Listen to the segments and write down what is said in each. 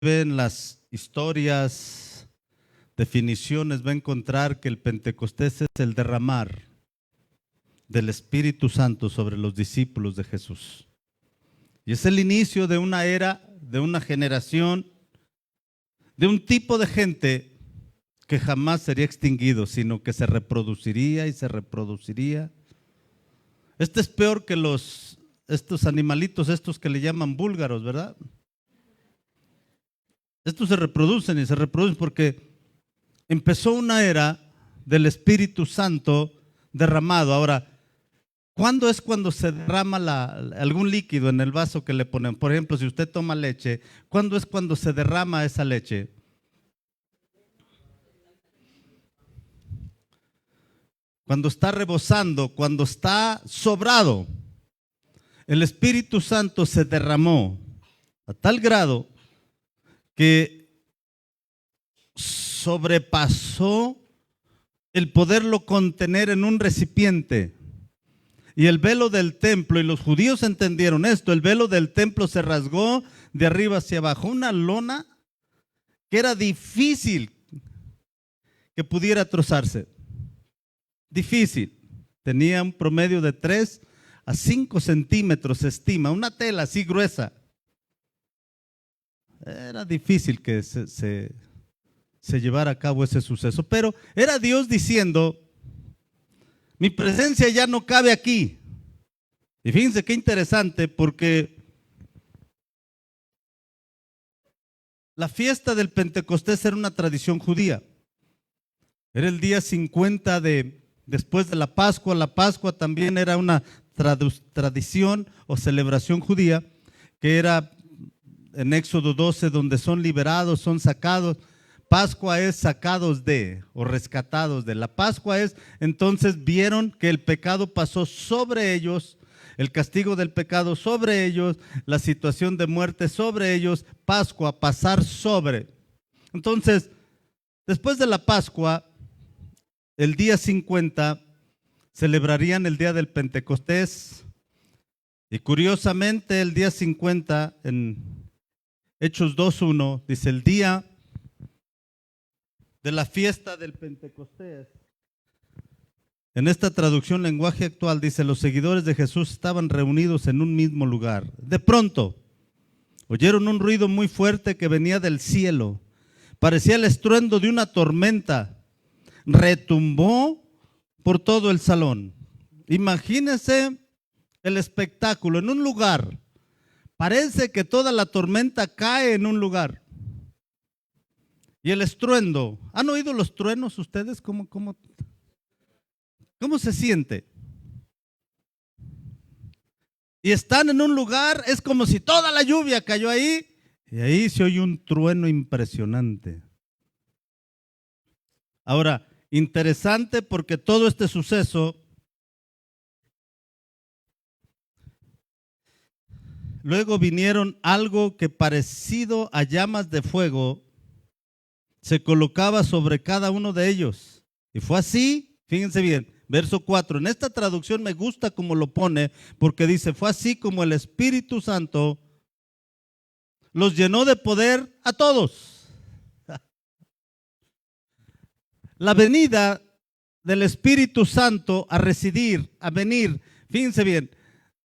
en las historias, definiciones, va a encontrar que el Pentecostés es el derramar del Espíritu Santo sobre los discípulos de Jesús. Y es el inicio de una era, de una generación, de un tipo de gente que jamás sería extinguido, sino que se reproduciría y se reproduciría. Este es peor que estos animalitos, estos que le llaman búlgaros, ¿verdad? Estos se reproducen y se reproducen porque empezó una era del Espíritu Santo derramado. Ahora, ¿cuándo es cuando se derrama algún líquido en el vaso que le ponen? Por ejemplo, si usted toma leche, ¿cuándo es cuando se derrama esa leche? Cuando está rebosando, cuando está sobrado. El Espíritu Santo se derramó a tal grado que sobrepasó el poderlo contener en un recipiente. Y el velo del templo, y los judíos entendieron esto, el velo del templo se rasgó de arriba hacia abajo, una lona que era difícil que pudiera trozarse. Difícil. Tenía un promedio de 3 a 5 centímetros, se estima, una tela así gruesa. Era difícil que se llevara a cabo ese suceso, pero era Dios diciendo: mi presencia ya no cabe aquí. Y fíjense qué interesante, porque la fiesta del Pentecostés era una tradición judía. Era el día 50 después de la Pascua. La Pascua también era una tradición o celebración judía, que era en Éxodo 12, donde son liberados, son sacados. Pascua es sacados de o rescatados de. La Pascua es, entonces vieron que el pecado pasó sobre ellos, el castigo del pecado sobre ellos, la situación de muerte sobre ellos. Pascua, pasar sobre. Entonces, después de la Pascua, el día 50, celebrarían el día del Pentecostés. Y curiosamente, el día 50, en Hechos 2:1, dice: el día de la fiesta del Pentecostés. En esta traducción lenguaje actual dice: los seguidores de Jesús estaban reunidos en un mismo lugar. De pronto, oyeron un ruido muy fuerte que venía del cielo. Parecía el estruendo de una tormenta. Retumbó por todo el salón. Imagínense el espectáculo en un lugar. Parece que toda la tormenta cae en un lugar. Y el estruendo. ¿Han oído los truenos ustedes? ¿Cómo se siente? Y están en un lugar, es como si toda la lluvia cayó ahí. Y ahí se oye un trueno impresionante. Ahora, interesante porque todo este suceso, luego vinieron algo que parecido a llamas de fuego, se colocaba sobre cada uno de ellos. Y fue así, fíjense bien, verso 4. En esta traducción me gusta como lo pone, porque dice: fue así como el Espíritu Santo los llenó de poder a todos. La venida del Espíritu Santo a residir, a venir, fíjense bien,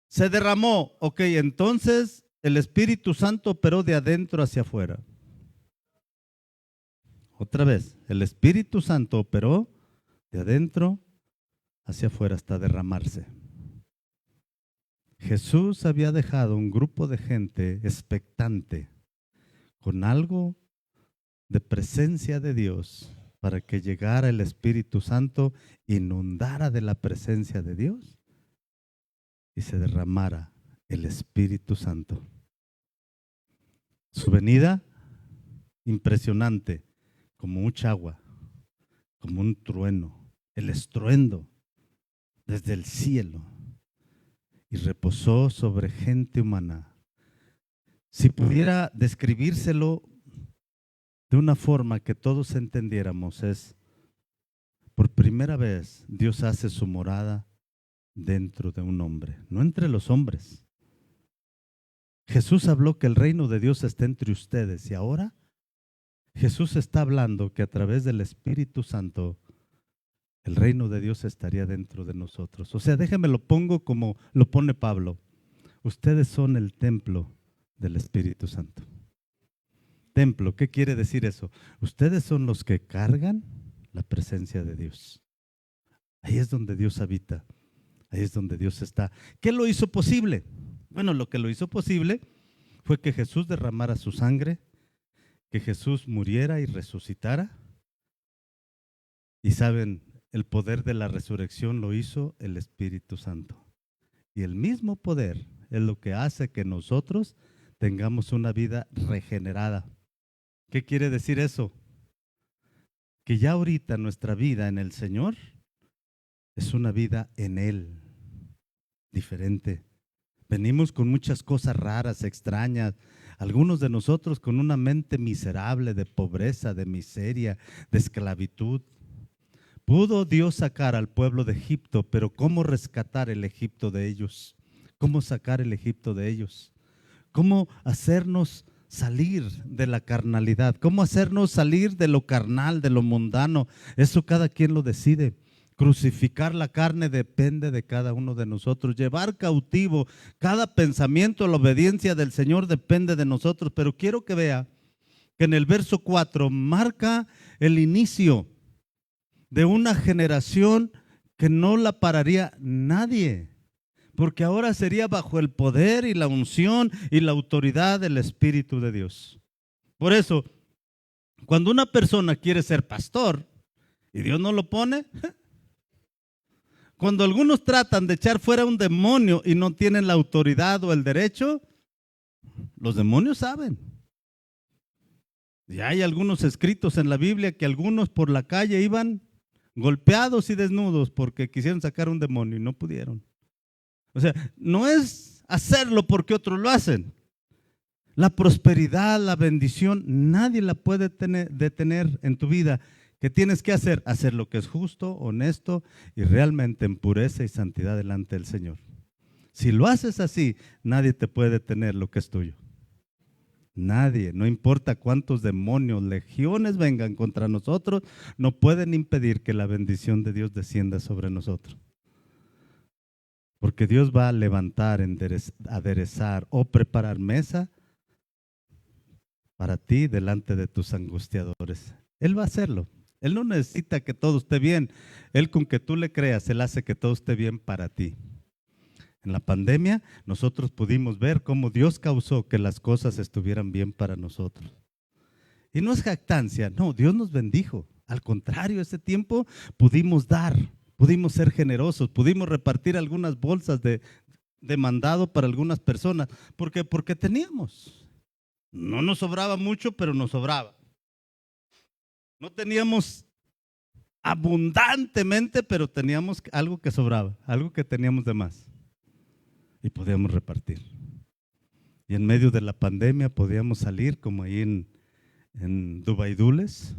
se derramó. Ok, entonces el Espíritu Santo operó de adentro hacia afuera. Otra vez, el Espíritu Santo operó de adentro hacia afuera hasta derramarse. Jesús había dejado un grupo de gente expectante con algo de presencia de Dios para que llegara el Espíritu Santo, inundara de la presencia de Dios y se derramara el Espíritu Santo. Su venida, impresionante, como mucha agua, como un trueno, el estruendo desde el cielo, y reposó sobre gente humana. Si pudiera describírselo de una forma que todos entendiéramos, es: por primera vez Dios hace su morada dentro de un hombre, no entre los hombres. Jesús habló que el reino de Dios está entre ustedes y ahora Jesús está hablando que a través del Espíritu Santo el reino de Dios estaría dentro de nosotros. O sea, déjame lo pongo como lo pone Pablo. Ustedes son el templo del Espíritu Santo. Templo, ¿qué quiere decir eso? Ustedes son los que cargan la presencia de Dios. Ahí es donde Dios habita. Ahí es donde Dios está. ¿Qué lo hizo posible? Bueno, lo que lo hizo posible fue que Jesús derramara su sangre, que Jesús muriera y resucitara. Y saben, el poder de la resurrección lo hizo el Espíritu Santo. Y el mismo poder es lo que hace que nosotros tengamos una vida regenerada. ¿Qué quiere decir eso? Que ya ahorita nuestra vida en el Señor es una vida en Él, diferente. Venimos con muchas cosas raras, extrañas, algunos de nosotros con una mente miserable, de pobreza, de miseria, de esclavitud. Pudo Dios sacar al pueblo de Egipto, pero ¿cómo rescatar el Egipto de ellos? ¿Cómo sacar el Egipto de ellos? ¿Cómo hacernos salir de la carnalidad? ¿Cómo hacernos salir de lo carnal, de lo mundano? Eso cada quien lo decide. Crucificar la carne depende de cada uno de nosotros. Llevar cautivo cada pensamiento a la obediencia del Señor depende de nosotros. Pero quiero que vea que en el verso 4 marca el inicio de una generación que no la pararía nadie, porque ahora sería bajo el poder y la unción y la autoridad del Espíritu de Dios. Por eso, cuando una persona quiere ser pastor y Dios no lo pone, cuando algunos tratan de echar fuera un demonio y no tienen la autoridad o el derecho, los demonios saben. Y hay algunos escritos en la Biblia que algunos por la calle iban golpeados y desnudos porque quisieron sacar un demonio y no pudieron. O sea, no es hacerlo porque otros lo hacen. La prosperidad, la bendición, nadie la puede detener en tu vida. ¿Qué tienes que hacer? Hacer lo que es justo, honesto y realmente en pureza y santidad delante del Señor. Si lo haces así, nadie te puede detener lo que es tuyo. Nadie, no importa cuántos demonios, legiones vengan contra nosotros, no pueden impedir que la bendición de Dios descienda sobre nosotros. Porque Dios va a levantar, aderezar o preparar mesa para ti delante de tus angustiadores. Él va a hacerlo. Él no necesita que todo esté bien. Él con que tú le creas, Él hace que todo esté bien para ti. En la pandemia nosotros pudimos ver cómo Dios causó que las cosas estuvieran bien para nosotros. Y no es jactancia, no, Dios nos bendijo. Al contrario, ese tiempo pudimos dar, pudimos ser generosos, pudimos repartir algunas bolsas de mandado para algunas personas. ¿Por qué? Porque teníamos. No nos sobraba mucho, pero nos sobraba. No teníamos abundantemente, pero teníamos algo que sobraba, algo que teníamos de más. Y podíamos repartir. Y en medio de la pandemia podíamos salir como ahí en Dubaidules,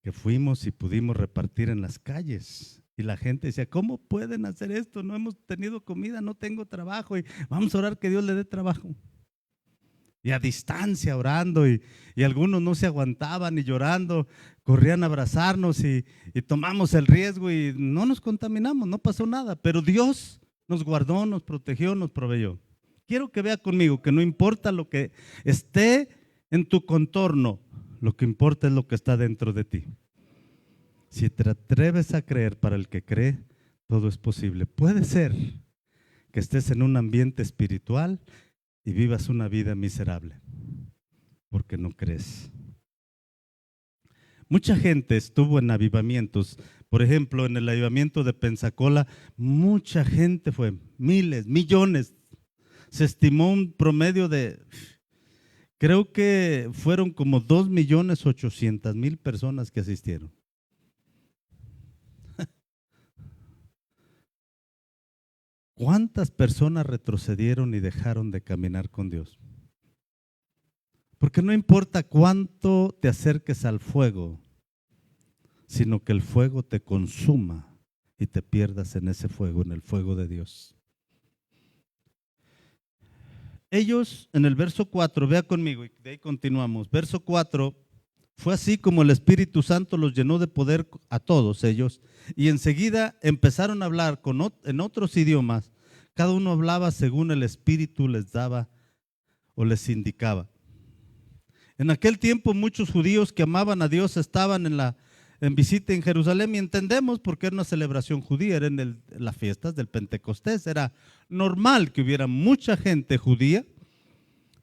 que fuimos y pudimos repartir en las calles. Y la gente decía, ¿cómo pueden hacer esto? No hemos tenido comida, no tengo trabajo y vamos a orar que Dios le dé trabajo. Y a distancia orando y algunos no se aguantaban y llorando, corrían a abrazarnos y tomamos el riesgo y no nos contaminamos, no pasó nada, pero Dios nos guardó, nos protegió, nos proveyó. Quiero que vea conmigo que no importa lo que esté en tu contorno, lo que importa es lo que está dentro de ti. Si te atreves a creer, para el que cree, todo es posible. Puede ser que estés en un ambiente espiritual y vivas una vida miserable, porque no crees. Mucha gente estuvo en avivamientos. Por ejemplo, en el avivamiento de Pensacola, mucha gente fue, miles, millones. Se estimó un promedio de, creo que fueron como 2.800.000 personas que asistieron. ¿Cuántas personas retrocedieron y dejaron de caminar con Dios? Porque no importa cuánto te acerques al fuego, sino que el fuego te consuma y te pierdas en ese fuego, en el fuego de Dios. Ellos en el verso 4, vea conmigo y de ahí continuamos. Verso 4, fue así como el Espíritu Santo los llenó de poder a todos ellos y enseguida empezaron a hablar en otros idiomas. Cada uno hablaba según el Espíritu les daba o les indicaba. En aquel tiempo muchos judíos que amaban a Dios estaban en visita en Jerusalén y entendemos por qué era una celebración judía, era en las fiestas del Pentecostés. Era normal que hubiera mucha gente judía,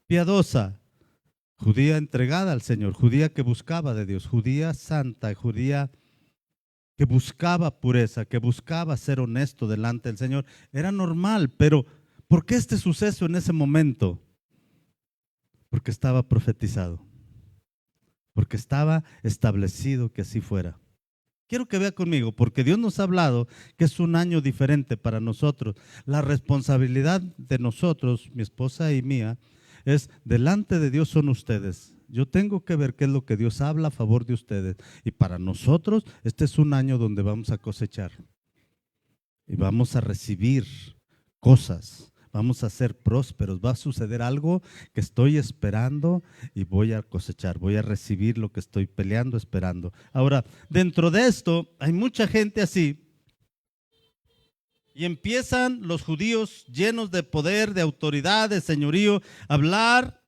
piadosa, judía entregada al Señor, judía que buscaba de Dios, judía santa, judía que buscaba pureza, que buscaba ser honesto delante del Señor. Era normal, pero ¿por qué este suceso en ese momento? Porque estaba profetizado, porque estaba establecido que así fuera. Quiero que vea conmigo, porque Dios nos ha hablado que es un año diferente para nosotros. La responsabilidad de nosotros, mi esposa y mía, es delante de Dios son ustedes. Yo tengo que ver qué es lo que Dios habla a favor de ustedes. Y para nosotros, este es un año donde vamos a cosechar y vamos a recibir cosas. Vamos a ser prósperos. Va a suceder algo que estoy esperando y voy a cosechar. Voy a recibir lo que estoy peleando, esperando. Ahora, dentro de esto, hay mucha gente así. Y empiezan los judíos llenos de poder, de autoridad, de señorío, a hablar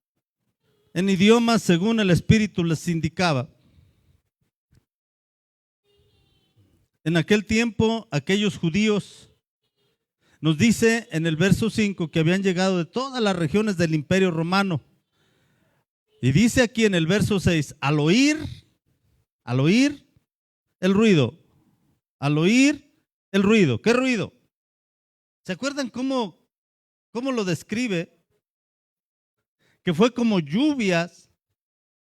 en idiomas según el Espíritu les indicaba. En aquel tiempo, aquellos judíos, nos dice en el verso 5 que habían llegado de todas las regiones del Imperio Romano. Y dice aquí en el verso 6, al oír el ruido, al oír el ruido. ¿Qué ruido? ¿Se acuerdan cómo lo describe? Que fue como lluvias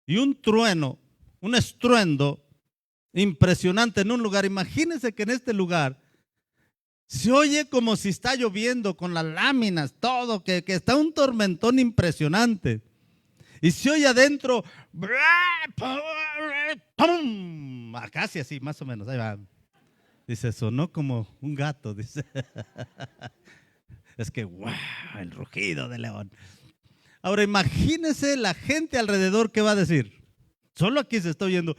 y un trueno, un estruendo impresionante en un lugar. Imagínense que en este lugar se oye como si está lloviendo con las láminas, todo, que está un tormentón impresionante. Y se oye adentro, ¡pum! Casi así, más o menos, ahí va. Dice, sonó como un gato, dice. Es que, wow, el rugido de león. Ahora imagínese la gente alrededor, ¿qué va a decir? Solo aquí se está oyendo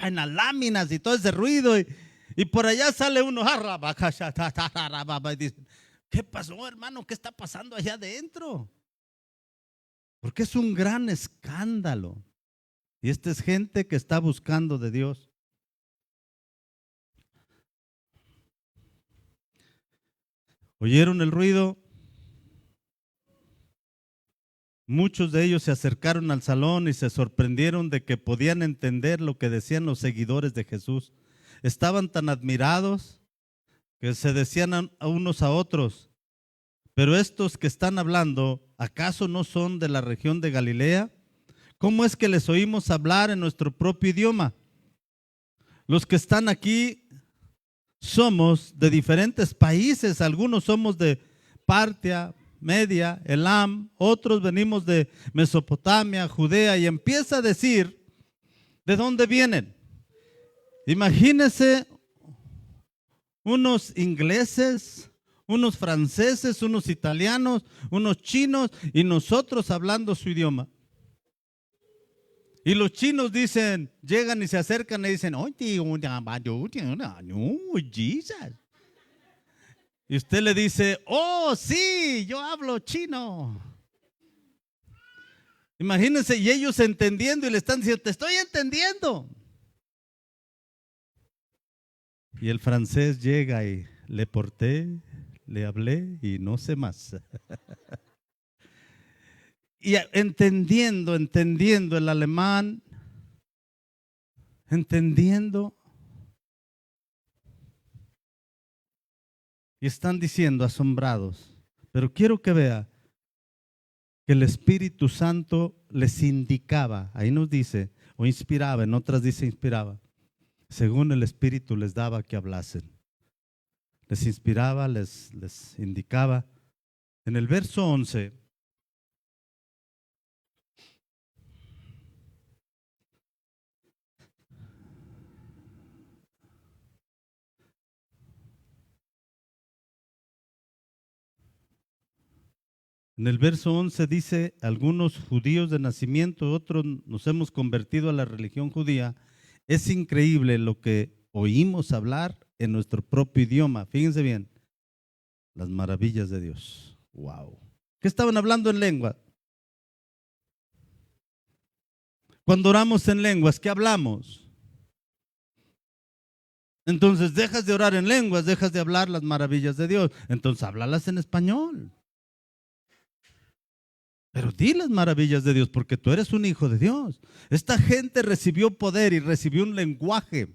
en las láminas y todo ese ruido. Y por allá sale uno, y dice, ¿qué pasó, hermano? ¿Qué está pasando allá adentro? Porque es un gran escándalo. Y esta es gente que está buscando de Dios. ¿Oyeron el ruido? Muchos de ellos se acercaron al salón y se sorprendieron de que podían entender lo que decían los seguidores de Jesús. Estaban tan admirados que se decían a unos a otros, pero estos que están hablando, ¿acaso no son de la región de Galilea? ¿Cómo es que les oímos hablar en nuestro propio idioma? Los que están aquí somos de diferentes países, algunos somos de Partia, Media, Elam, otros venimos de Mesopotamia, Judea, y empieza a decir de dónde vienen. Imagínense unos ingleses, unos franceses, unos italianos, unos chinos y nosotros hablando su idioma. Y los chinos dicen, llegan y se acercan y dicen, Jesus. Y usted le dice, oh, sí, yo hablo chino. Imagínense, y ellos entendiendo y le están diciendo, te estoy entendiendo. Y el francés llega y le porté, le hablé y no sé más. Y entendiendo el alemán, entendiendo. Y están diciendo asombrados. Pero quiero que vea que el Espíritu Santo les indicaba, ahí nos dice, o inspiraba, en otras dice inspiraba, según el Espíritu les daba que hablasen. Les inspiraba, les indicaba. En el verso 11, En el verso 11 dice, algunos judíos de nacimiento, otros nos hemos convertido a la religión judía. Es increíble lo que oímos hablar en nuestro propio idioma. Fíjense bien, las maravillas de Dios. Wow. ¿Qué estaban hablando en lengua? Cuando oramos en lenguas, ¿qué hablamos? Entonces dejas de orar en lenguas, dejas de hablar las maravillas de Dios. Entonces háblalas en español. Pero di las maravillas de Dios porque tú eres un hijo de Dios. Esta gente recibió poder y recibió un lenguaje.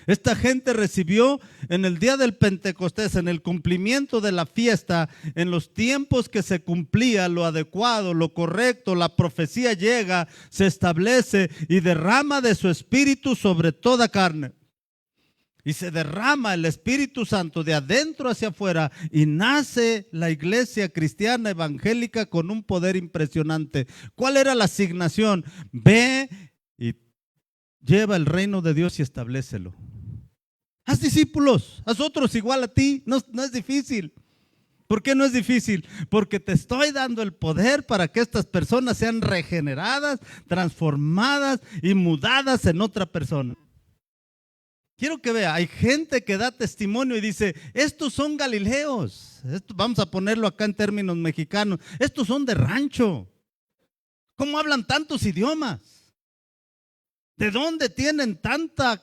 Esta gente recibió en el día del Pentecostés, en el cumplimiento de la fiesta, en los tiempos que se cumplía lo adecuado, lo correcto, la profecía llega, se establece y derrama de su espíritu sobre toda carne. Y se derrama el Espíritu Santo de adentro hacia afuera y nace la iglesia cristiana evangélica con un poder impresionante. ¿Cuál era la asignación? Ve y lleva el reino de Dios y establécelo. Haz discípulos, haz otros igual a ti. No es difícil. ¿Por qué no es difícil? Porque te estoy dando el poder para que estas personas sean regeneradas, transformadas y mudadas en otra persona. Quiero que vea, hay gente que da testimonio y dice, estos son galileos. Vamos a ponerlo acá en términos mexicanos. Estos son de rancho. ¿Cómo hablan tantos idiomas? ¿De dónde tienen tanta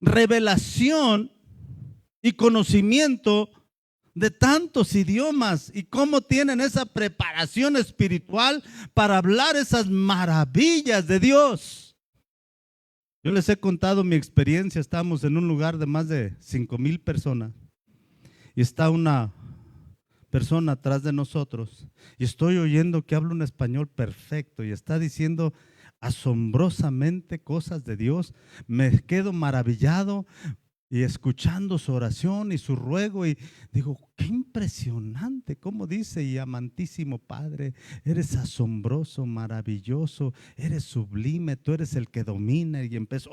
revelación y conocimiento de tantos idiomas? ¿Y cómo tienen esa preparación espiritual para hablar esas maravillas de Dios? Yo les he contado mi experiencia. Estamos en un lugar de más de 5,000 personas y está una persona atrás de nosotros y estoy oyendo que habla un español perfecto y está diciendo asombrosamente cosas de Dios. Me quedo maravillado y escuchando su oración y su ruego y digo, qué impresionante, como dice, y amantísimo Padre, eres asombroso, maravilloso, eres sublime, tú eres el que domina. Y empezó,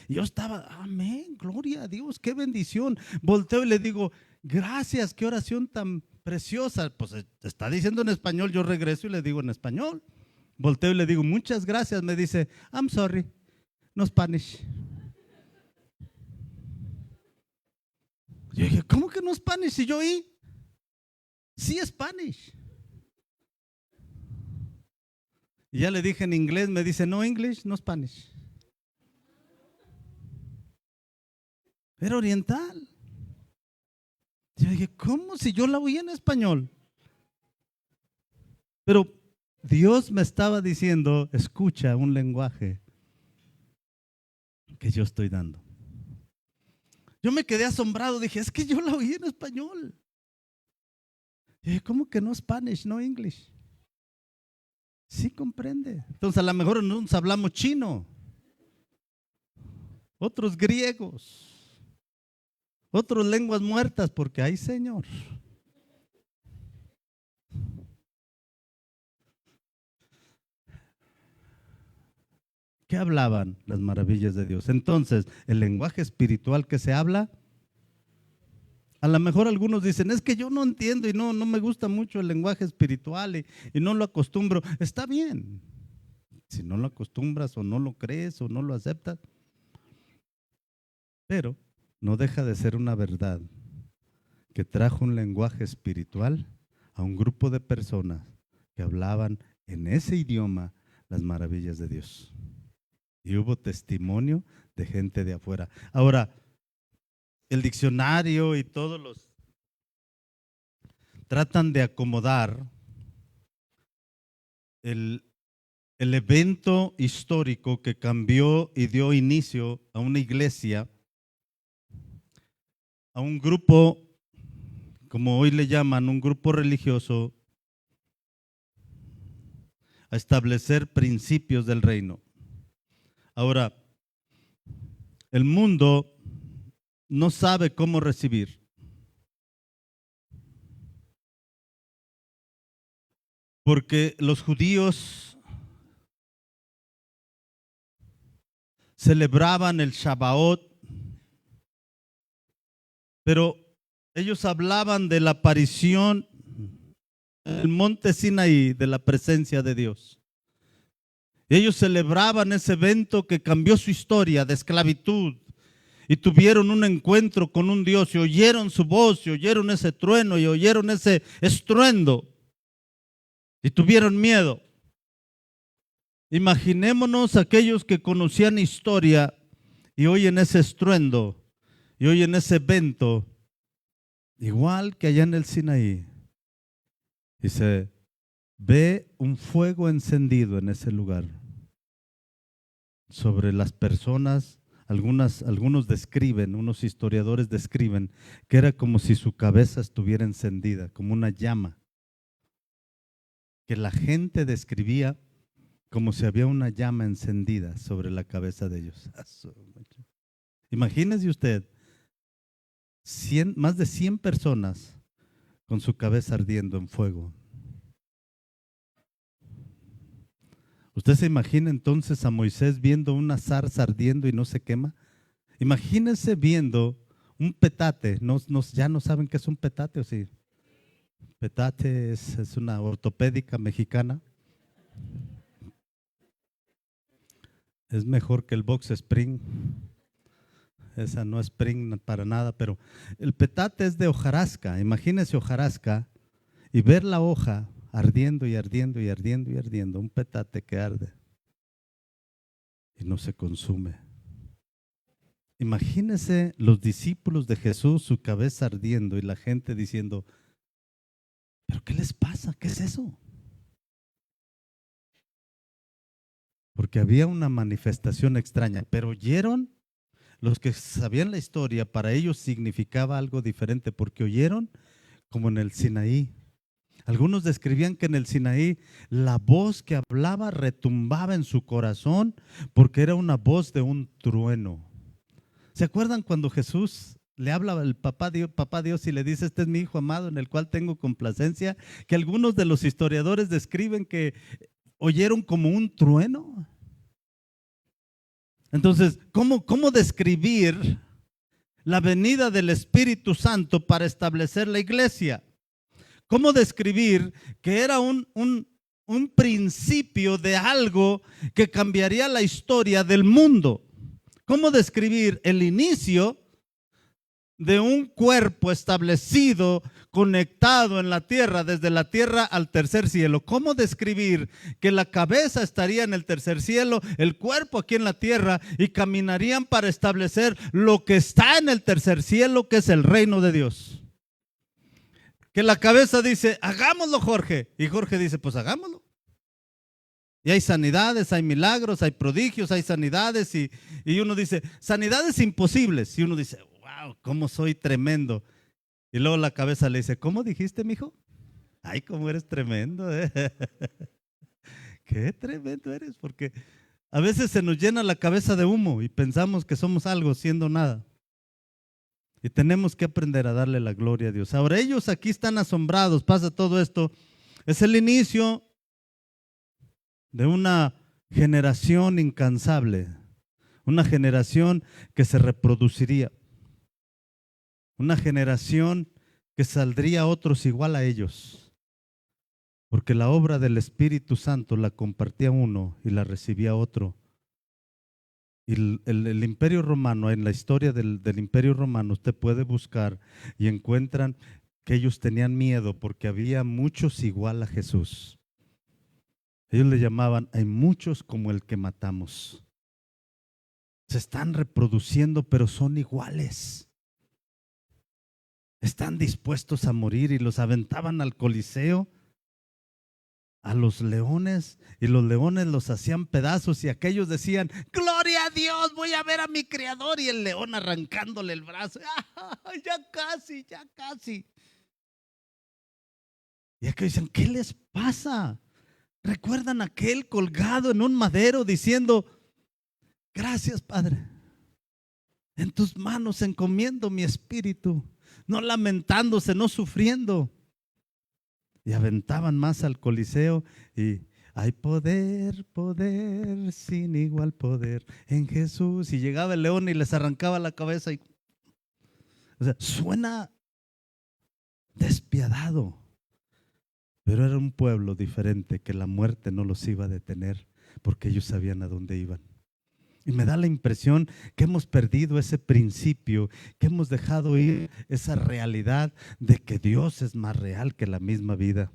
y yo estaba, amén, gloria a Dios, qué bendición. Volteo y le digo, gracias, qué oración tan preciosa. Pues está diciendo en español, yo regreso y le digo en español. Volteo y le digo, muchas gracias. Me dice, I'm sorry, no Spanish. Yo dije, ¿cómo que no Spanish? Si yo oí, sí Spanish. Y ya le dije en inglés, me dice, no English, no Spanish. Era oriental. Yo dije, ¿cómo? Si yo la oí en español. Pero Dios me estaba diciendo, escucha un lenguaje que yo estoy dando. Yo me quedé asombrado, dije, es que yo la oí en español. Y dije, ¿cómo que no Spanish, no English? Sí comprende. Entonces a lo mejor nos hablamos chino, otros griegos, otras lenguas muertas, porque hay Señor. ¿Qué hablaban las maravillas de Dios? Entonces, el lenguaje espiritual que se habla, a lo mejor algunos dicen, es que yo no entiendo y no me gusta mucho el lenguaje espiritual y no lo acostumbro. Está bien, si no lo acostumbras o no lo crees o no lo aceptas, pero no deja de ser una verdad que trajo un lenguaje espiritual a un grupo de personas que hablaban en ese idioma las maravillas de Dios. Y hubo testimonio de gente de afuera. Ahora, el diccionario y todos los tratan de acomodar el evento histórico que cambió y dio inicio a una iglesia, a un grupo, como hoy le llaman, un grupo religioso, a establecer principios del reino. Ahora, el mundo no sabe cómo recibir. Porque los judíos celebraban el Shabbat, pero ellos hablaban de la aparición el monte Sinaí de la presencia de Dios. Y ellos celebraban ese evento que cambió su historia de esclavitud. Y tuvieron un encuentro con un Dios y oyeron su voz y oyeron ese trueno y oyeron ese estruendo. Y tuvieron miedo. Imaginémonos aquellos que conocían historia y oyen ese estruendo y oyen ese evento, igual que allá en el Sinaí. Y se ve un fuego encendido en ese lugar. Sobre las personas, algunos describen, unos historiadores describen que era como si su cabeza estuviera encendida, como una llama. Que la gente describía como si había una llama encendida sobre la cabeza de ellos. Imagínese usted, más de 100 personas con su cabeza ardiendo en fuego. ¿Usted se imagina entonces a Moisés viendo una zarza ardiendo y no se quema? Imagínense viendo un petate. Ya no saben qué es un petate, ¿o sí? Petate es una ortopédica mexicana. Es mejor que el box spring. Esa no es spring para nada, pero el petate es de hojarasca. Imagínese hojarasca y ver la hoja ardiendo y ardiendo y ardiendo y ardiendo. Un petate que arde y no se consume. Imagínese los discípulos de Jesús, su cabeza ardiendo y la gente diciendo, ¿pero qué les pasa? ¿Qué es eso? Porque había una manifestación extraña, pero oyeron. Los que sabían la historia, para ellos significaba algo diferente, porque oyeron como en el Sinaí. Algunos describían que en el Sinaí la voz que hablaba retumbaba en su corazón porque era una voz de un trueno. ¿Se acuerdan cuando Jesús le habla al papá Dios y le dice, este es mi hijo amado en el cual tengo complacencia? Que algunos de los historiadores describen que oyeron como un trueno. Entonces, ¿cómo describir la venida del Espíritu Santo para establecer la iglesia? ¿Cómo describir que era un principio de algo que cambiaría la historia del mundo? ¿Cómo describir el inicio de un cuerpo establecido, conectado en la tierra, desde la tierra al tercer cielo? ¿Cómo describir que la cabeza estaría en el tercer cielo, el cuerpo aquí en la tierra, y caminarían para establecer lo que está en el tercer cielo, que es el reino de Dios? Que la cabeza dice, hagámoslo, Jorge, y Jorge dice, pues hagámoslo. Y hay sanidades, hay milagros, hay prodigios, hay sanidades, y uno dice, sanidades imposibles, y uno dice, wow, cómo soy tremendo. Y luego la cabeza le dice, ¿cómo dijiste, mijo? Ay, cómo eres tremendo, ¿eh? Qué tremendo eres, porque a veces se nos llena la cabeza de humo y pensamos que somos algo siendo nada. Y tenemos que aprender a darle la gloria a Dios. Ahora ellos aquí están asombrados, pasa todo esto. Es el inicio de una generación incansable, una generación que se reproduciría, una generación que saldría a otros igual a ellos, porque la obra del Espíritu Santo la compartía uno y la recibía otro. Y el Imperio Romano, en la historia del Imperio Romano, usted puede buscar y encuentran que ellos tenían miedo porque había muchos igual a Jesús. Ellos le llamaban, hay muchos como el que matamos. Se están reproduciendo, pero son iguales. Están dispuestos a morir y los aventaban al Coliseo, a los leones, y los leones los hacían pedazos y aquellos decían, gloria a Dios, voy a ver a mi Creador, y el león arrancándole el brazo, ya casi, ya casi. Y aquellos dicen, ¿qué les pasa? ¿Recuerdan aquel colgado en un madero diciendo, gracias, Padre, en tus manos encomiendo mi espíritu? No lamentándose, no sufriendo. Y aventaban más al Coliseo y hay poder, poder, sin igual poder en Jesús. Y llegaba el león y les arrancaba la cabeza. O sea, suena despiadado. Pero era un pueblo diferente que la muerte no los iba a detener porque ellos sabían a dónde iban. Y me da la impresión que hemos perdido ese principio, que hemos dejado ir esa realidad de que Dios es más real que la misma vida.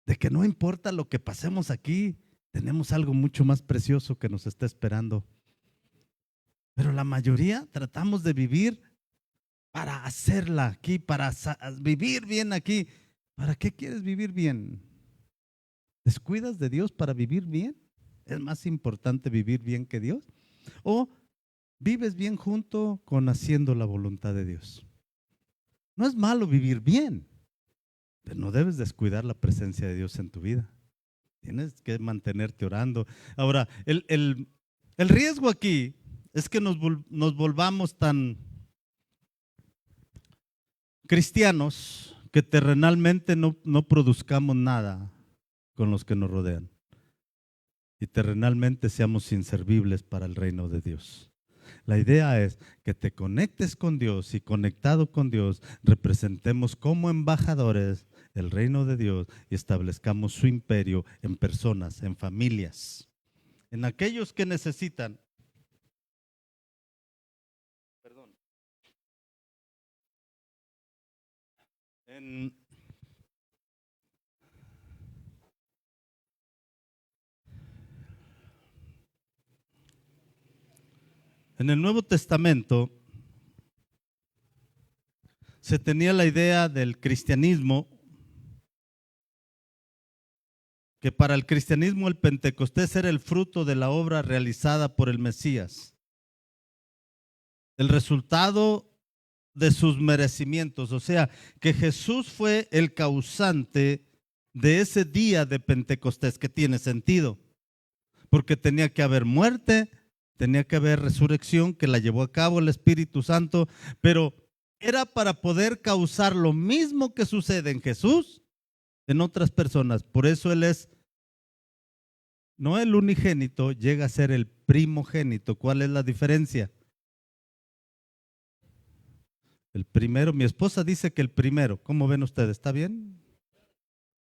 De que no importa lo que pasemos aquí, tenemos algo mucho más precioso que nos está esperando. Pero la mayoría tratamos de vivir para hacerla aquí, para vivir bien aquí. ¿Para qué quieres vivir bien? ¿Descuidas de Dios para vivir bien? ¿Es más importante vivir bien que Dios? ¿O vives bien junto con haciendo la voluntad de Dios? No es malo vivir bien, pero no debes descuidar la presencia de Dios en tu vida. Tienes que mantenerte orando. Ahora, el riesgo aquí es que nos volvamos tan cristianos que terrenalmente no produzcamos nada con los que nos rodean y terrenalmente seamos inservibles para el reino de Dios. La idea es que te conectes con Dios y conectado con Dios representemos como embajadores el reino de Dios y establezcamos su imperio en personas, en familias, en aquellos que necesitan. Perdón. En el Nuevo Testamento se tenía la idea del cristianismo, que para el cristianismo el Pentecostés era el fruto de la obra realizada por el Mesías, el resultado de sus merecimientos, o sea, que Jesús fue el causante de ese día de Pentecostés, que tiene sentido, porque tenía que haber muerte, tenía que haber resurrección que la llevó a cabo el Espíritu Santo, pero era para poder causar lo mismo que sucede en Jesús en otras personas. Por eso Él es no el unigénito, llega a ser el primogénito. ¿Cuál es la diferencia? El primero, mi esposa dice que el primero. ¿Cómo ven ustedes? ¿Está bien?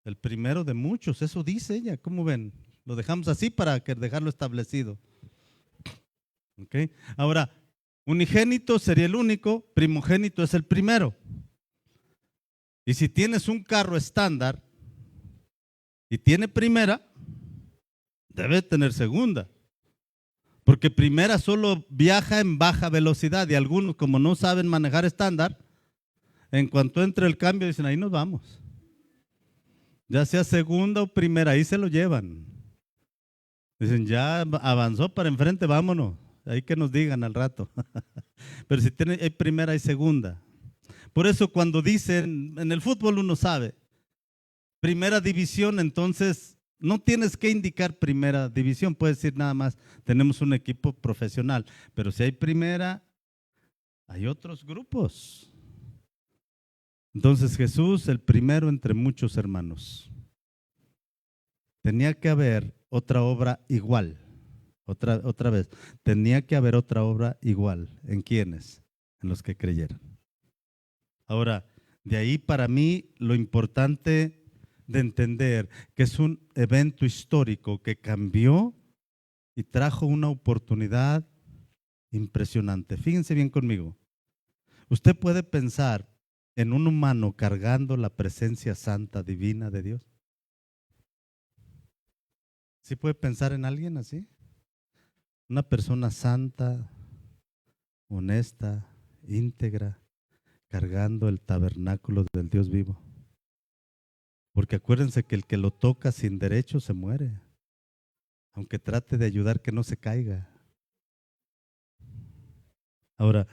El primero de muchos, eso dice ella. ¿Cómo ven? Lo dejamos así para dejarlo establecido. ¿Okay? Ahora, unigénito sería el único, primogénito es el primero. Y si tienes un carro estándar y tiene primera, debe tener segunda. Porque primera solo viaja en baja velocidad y algunos, como no saben manejar estándar, en cuanto entre el cambio dicen, ahí nos vamos. Ya sea segunda o primera, ahí se lo llevan. Dicen, ya avanzó para enfrente, vámonos. Ahí que nos digan al rato. Pero si tiene hay primera y segunda. Por eso cuando dicen, en el fútbol uno sabe, primera división, entonces no tienes que indicar primera división, puedes decir nada más, tenemos un equipo profesional, pero si hay primera, hay otros grupos. Entonces Jesús, el primero entre muchos hermanos. Tenía que haber otra obra igual, otra vez, tenía que haber otra obra igual. ¿En quiénes? En los que creyeran. Ahora, de ahí para mí lo importante de entender que es un evento histórico que cambió y trajo una oportunidad impresionante. Fíjense bien conmigo. Usted puede pensar en un humano cargando la presencia santa divina de Dios. ¿Sí puede pensar en alguien así? Una persona santa, honesta, íntegra, cargando el tabernáculo del Dios vivo. Porque acuérdense que el que lo toca sin derecho se muere, aunque trate de ayudar que no se caiga. Ahora,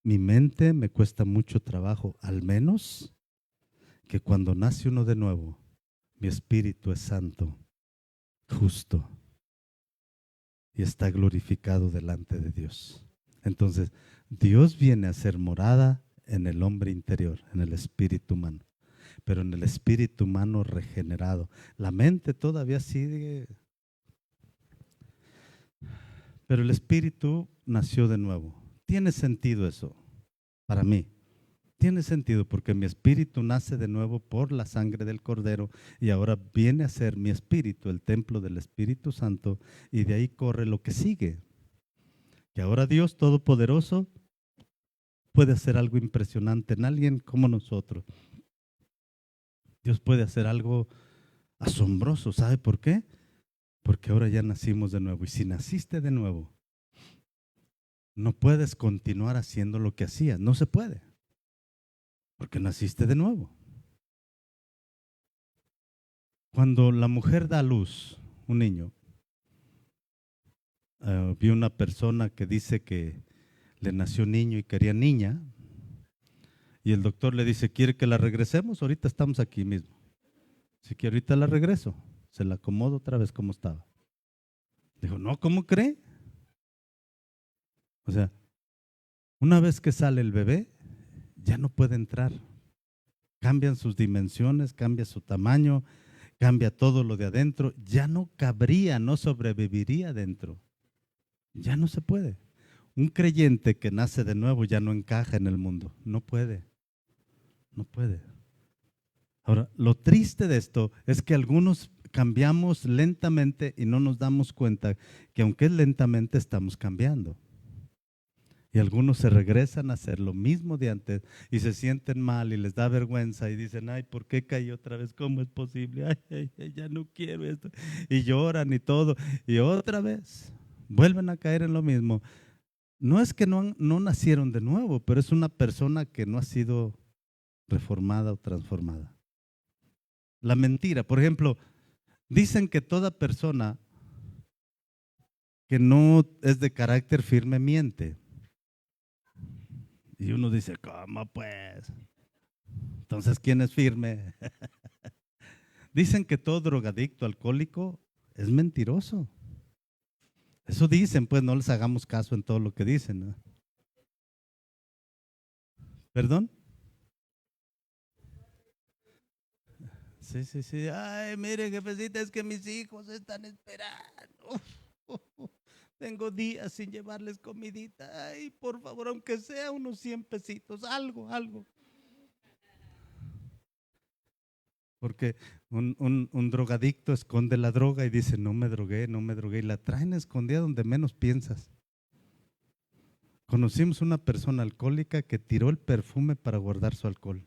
mi mente me cuesta mucho trabajo, al menos que cuando nace uno de nuevo, mi espíritu es santo, justo y está glorificado delante de Dios. Entonces, Dios viene a ser morada en el hombre interior, en el espíritu humano, pero en el espíritu humano regenerado. La mente todavía sigue, pero el espíritu nació de nuevo. Tiene sentido eso para mí. Tiene sentido porque mi espíritu nace de nuevo por la sangre del Cordero y ahora viene a ser mi espíritu, el templo del Espíritu Santo, y de ahí corre lo que sigue. Que ahora Dios Todopoderoso puede hacer algo impresionante en alguien como nosotros. Dios puede hacer algo asombroso. ¿Sabe por qué? Porque ahora ya nacimos de nuevo. Y si naciste de nuevo, no puedes continuar haciendo lo que hacías. No se puede. Porque naciste de nuevo. Cuando la mujer da a luz un niño, vi una persona que dice que le nació niño y quería niña, y el doctor le dice, ¿quiere que la regresemos? Ahorita estamos aquí mismo. Si quiere, ahorita la regreso. Se la acomodo otra vez como estaba. Dijo, no, ¿cómo cree? O sea, una vez que sale el bebé, ya no puede entrar. Cambian sus dimensiones, cambia su tamaño, cambia todo lo de adentro. Ya no cabría, no sobreviviría dentro. Ya no se puede. Un creyente que nace de nuevo ya no encaja en el mundo. No puede. No puede. Ahora, lo triste de esto es que algunos cambiamos lentamente y no nos damos cuenta que aunque es lentamente estamos cambiando. Y algunos se regresan a hacer lo mismo de antes y se sienten mal y les da vergüenza y dicen, ay, ¿por qué caí otra vez? ¿Cómo es posible? Ay, ya no quiero esto. Y lloran y todo. Y otra vez vuelven a caer en lo mismo. No es que no nacieron de nuevo, pero es una persona que no ha sido reformada o transformada. La mentira, por ejemplo, dicen que toda persona que no es de carácter firme miente. Y uno dice, ¿cómo pues? Entonces, ¿quién es firme? Dicen que todo drogadicto, alcohólico, es mentiroso. Eso dicen, pues no les hagamos caso en todo lo que dicen, ¿no? ¿Perdón? Sí, sí, sí. Ay, mire, jefecita, es que mis hijos están esperando. Tengo días sin llevarles comidita. Ay, por favor, aunque sea unos 100 pesitos, algo, algo. Porque un drogadicto esconde la droga y dice, no me drogué, no me drogué. Y la traen escondida donde menos piensas. Conocimos una persona alcohólica que tiró el perfume para guardar su alcohol.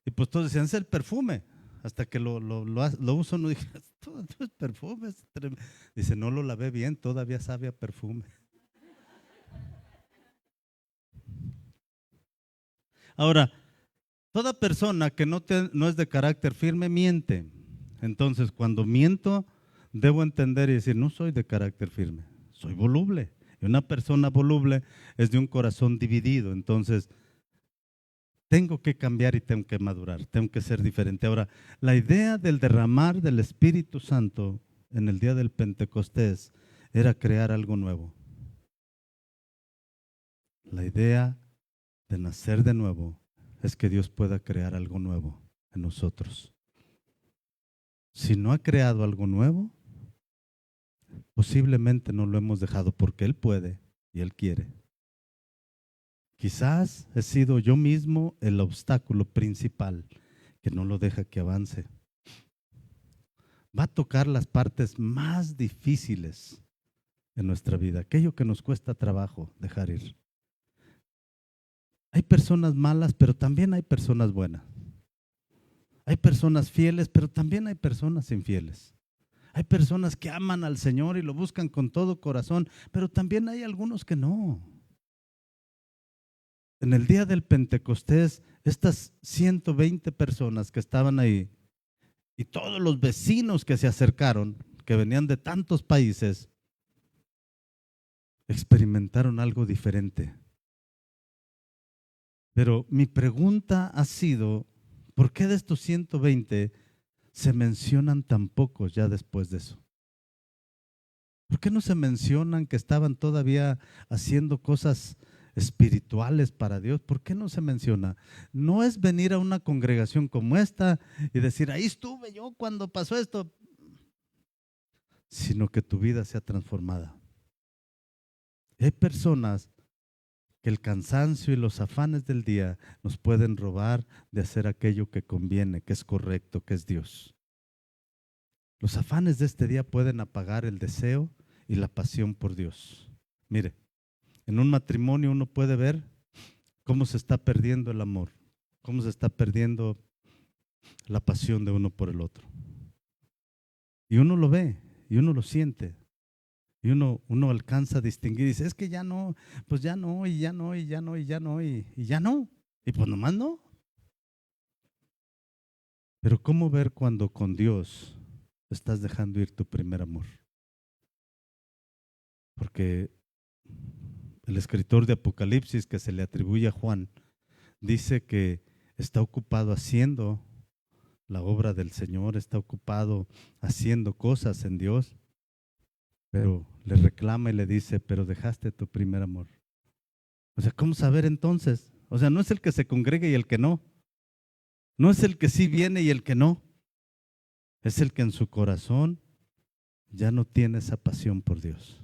Y pues todos decían, es el perfume. Hasta que lo uso, no dije, esto es perfume. Dice, no lo lavé bien, todavía sabe a perfume. Ahora, toda persona que no es de carácter firme miente. Entonces, cuando miento, debo entender y decir, no soy de carácter firme, soy voluble. Y una persona voluble es de un corazón dividido. Entonces, tengo que cambiar y tengo que madurar, tengo que ser diferente. Ahora, la idea del derramar del Espíritu Santo en el día del Pentecostés era crear algo nuevo. La idea de nacer de nuevo es que Dios pueda crear algo nuevo en nosotros. Si no ha creado algo nuevo, posiblemente no lo hemos dejado porque Él puede y Él quiere. Quizás he sido yo mismo el obstáculo principal que no lo deja que avance. Va a tocar las partes más difíciles en nuestra vida, aquello que nos cuesta trabajo dejar ir. Hay personas malas, pero también hay personas buenas. Hay personas fieles, pero también hay personas infieles. Hay personas que aman al Señor y lo buscan con todo corazón, pero también hay algunos que no. En el día del Pentecostés, estas 120 personas que estaban ahí y todos los vecinos que se acercaron, que venían de tantos países, experimentaron algo diferente. Pero mi pregunta ha sido, ¿por qué de estos 120 se mencionan tan pocos ya después de eso? ¿Por qué no se mencionan que estaban todavía haciendo cosas espirituales para Dios? ¿Por qué no se menciona? No es venir a una congregación como esta y decir, ahí estuve yo cuando pasó esto, sino que tu vida sea transformada. Hay personas que el cansancio y los afanes del día nos pueden robar de hacer aquello que conviene, que es correcto, que es Dios. Los afanes de este día pueden apagar el deseo y la pasión por Dios. Mire, en un matrimonio uno puede ver cómo se está perdiendo el amor, cómo se está perdiendo la pasión de uno por el otro. Y uno lo ve, y uno lo siente, y uno alcanza a distinguir y dice, es que ya no, pues ya no, y ya no, y ya no, y ya no, y ya no. Y pues nomás no. Pero ¿cómo ver cuando con Dios estás dejando ir tu primer amor? Porque el escritor de Apocalipsis que se le atribuye a Juan dice que está ocupado haciendo la obra del Señor, está ocupado haciendo cosas en Dios, pero le reclama y le dice, pero dejaste tu primer amor. O sea, ¿cómo saber entonces? O sea, no es el que se congrega y el que no. No es el que sí viene y el que no. Es el que en su corazón ya no tiene esa pasión por Dios.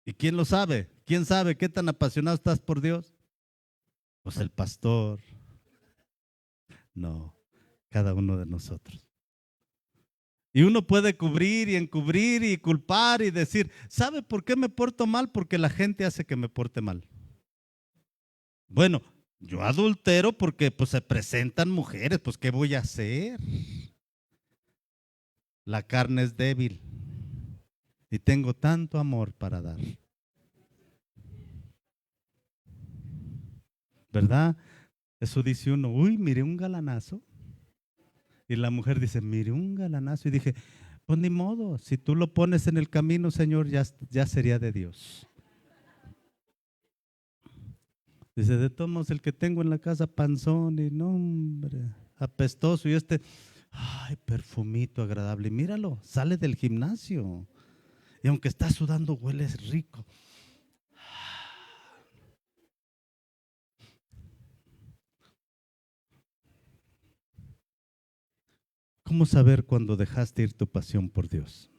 ¿Y quién lo sabe? ¿Quién sabe qué tan apasionado estás por Dios? Pues el pastor. No, cada uno de nosotros. Y uno puede cubrir y encubrir y culpar y decir, ¿sabe por qué me porto mal? Porque la gente hace que me porte mal. Bueno, yo adultero porque pues se presentan mujeres, pues ¿qué voy a hacer? La carne es débil y tengo tanto amor para dar. ¿Verdad? Eso dice uno, uy, mire un galanazo. Y la mujer dice, mire un galanazo. Y dije, pues ni modo, si tú lo pones en el camino, Señor, ya sería de Dios. Dice, de todos modos, el que tengo en la casa, panzón y no, hombre, apestoso. Y ay, perfumito agradable. Y míralo, sale del gimnasio. Y aunque está sudando, huele rico. ¿Cómo saber cuando dejaste ir tu pasión por Dios?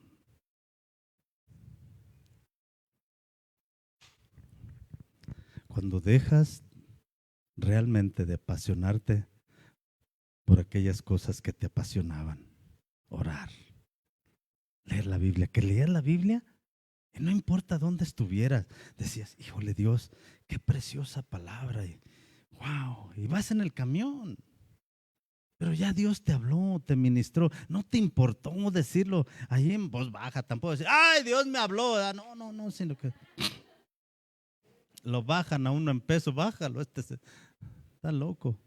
Cuando dejas realmente de apasionarte por aquellas cosas que te apasionaban. Orar, leer la Biblia. Que leías la Biblia y no importa dónde estuvieras, decías, híjole Dios, qué preciosa palabra. Y, wow, y vas en el camión. Pero ya Dios te habló, te ministró, no te importó decirlo ahí en voz baja, tampoco decir, ay, Dios me habló. No, no, no, sino que lo bajan a uno en peso, bájalo, está loco.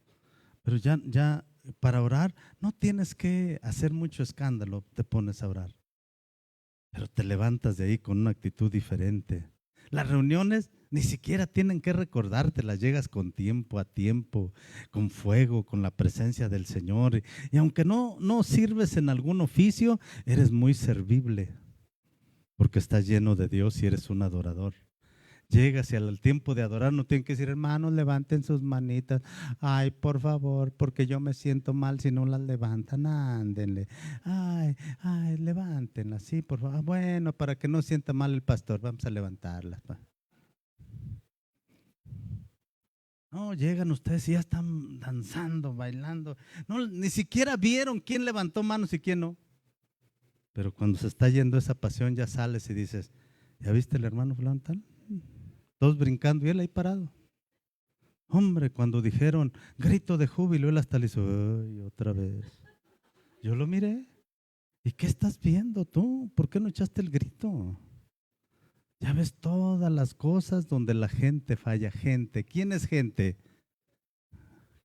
Pero ya para orar no tienes que hacer mucho escándalo, te pones a orar. Pero te levantas de ahí con una actitud diferente. Las reuniones ni siquiera tienen que recordarte, las llegas con tiempo a tiempo, con fuego, con la presencia del Señor. Y aunque no sirves en algún oficio, eres muy servible, porque estás lleno de Dios y eres un adorador. Llegas y al tiempo de adorar no tienen que decir, hermanos, levanten sus manitas. Ay, por favor, porque yo me siento mal si no las levantan. Ándenle. Ay, levántenlas, sí, por favor. Bueno, para que no sienta mal el pastor, vamos a levantarlas. No, llegan ustedes y ya están danzando, bailando. No, ni siquiera vieron quién levantó manos y quién no. Pero cuando se está yendo esa pasión, ya sales y dices, ¿ya viste el hermano fulano tal? Todos brincando y él ahí parado. Hombre, cuando dijeron grito de júbilo, él hasta le hizo, ay, otra vez. Yo lo miré. ¿Y qué estás viendo tú? ¿Por qué no echaste el grito? Ya ves todas las cosas donde la gente falla. Gente. ¿Quién es gente?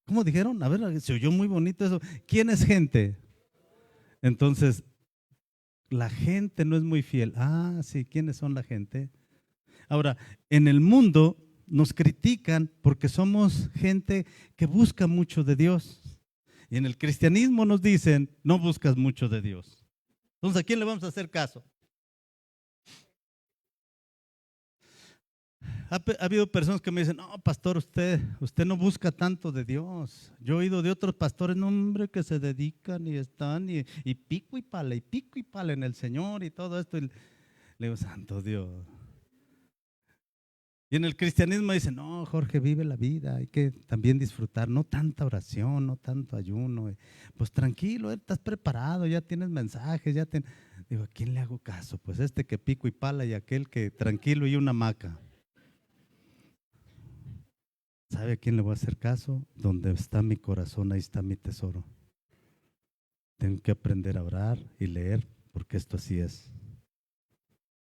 ¿Cómo dijeron? A ver, se oyó muy bonito eso. ¿Quién es gente? Entonces, la gente no es muy fiel. Ah, sí, ¿quiénes son la gente? Ahora, en el mundo nos critican porque somos gente que busca mucho de Dios. Y en el cristianismo nos dicen, no buscas mucho de Dios. Entonces, ¿a quién le vamos a hacer caso? Ha habido personas que me dicen, no, pastor, usted no busca tanto de Dios. Yo he oído de otros pastores, no, hombre, que se dedican y están y pico y pala en el Señor y todo esto. Y le digo, santo Dios. Y en el cristianismo dicen, no, Jorge, vive la vida, hay que también disfrutar, no tanta oración, no tanto ayuno. Pues tranquilo, estás preparado, ya tienes mensajes, Digo, ¿a quién le hago caso? Pues este que pico y pala y aquel que tranquilo y una hamaca. ¿Sabe a quién le voy a hacer caso? Donde está mi corazón, ahí está mi tesoro. Tengo que aprender a orar y leer, porque esto así es.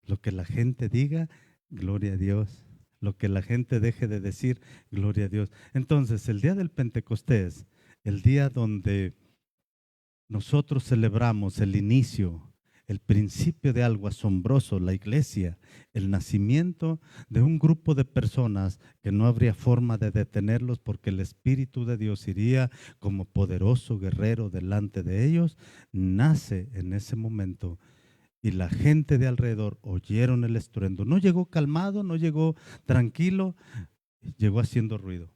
Lo que la gente diga, gloria a Dios. Lo que la gente deje de decir, gloria a Dios. Entonces, el día del Pentecostés, el día donde nosotros celebramos el inicio, el principio de algo asombroso, la iglesia, el nacimiento de un grupo de personas que no habría forma de detenerlos porque el Espíritu de Dios iría como poderoso guerrero delante de ellos, nace en ese momento. Y la gente de alrededor oyeron el estruendo. No llegó calmado, no llegó tranquilo, llegó haciendo ruido.